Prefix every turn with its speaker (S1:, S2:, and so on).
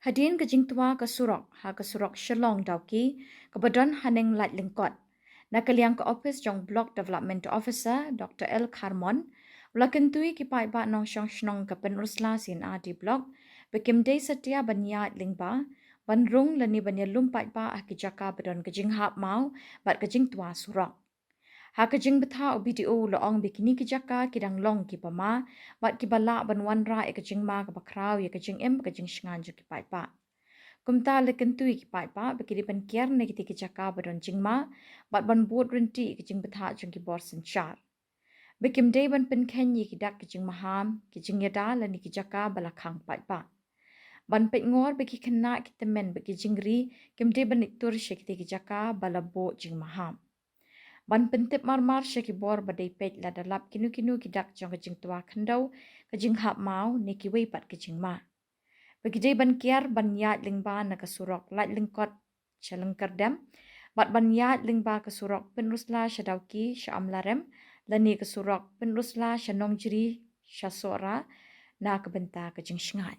S1: Hadin ke jingtua ke Surok, ke Surok Shillong dauki, ke badan haneng lat lingkot. Nak keliang ke office jong Block Development Officer, Dr. L. Karmon, ulakentui ki Paidbah nong syong shnong ke Pynursla sin di blok, bekim day setia banyat lingba, banrung lani banyalum Paidbah ki Jaka badan ke jinghap mau, bat ke jingtua Surok. Ha ke jing Bthah BDO loong bikini ki Jaka kidang long ki pama, bat ki balak banwan ra ke jing ma ke bakrau ya ke jing ke jing shngan jo ki Paidbah. Kumta le kentui ki Paidbah bekiri ban kiar ne ki Jaka badon jingma bat ban bot renti ki jing Bthah jong ki bor senchar. Bekim day ban pen kenyi ki dak ki jing maham ki jing yada le ni ki Jaka balakang Paidbah. Ban pet ngor beki kena ki temen beki jingri kim day ban iktur she ki Jaka balabo jing maham. Ban pentip marmar she ki bor badai pet la dalap kinu ki dak jong ki jing tua kendau ki jing hap mau ni ki wei pat ki jing ma. Begijai ban kiar ban yat lingba na ke Surok lat lingkot chalengkar dem. Bat ban yat lingba ke Surok Pynursla Shadauki Samla rem. Lani ke Surok Pynursla Shanongjiri Shasora na ke Bthah ke Jingshngai.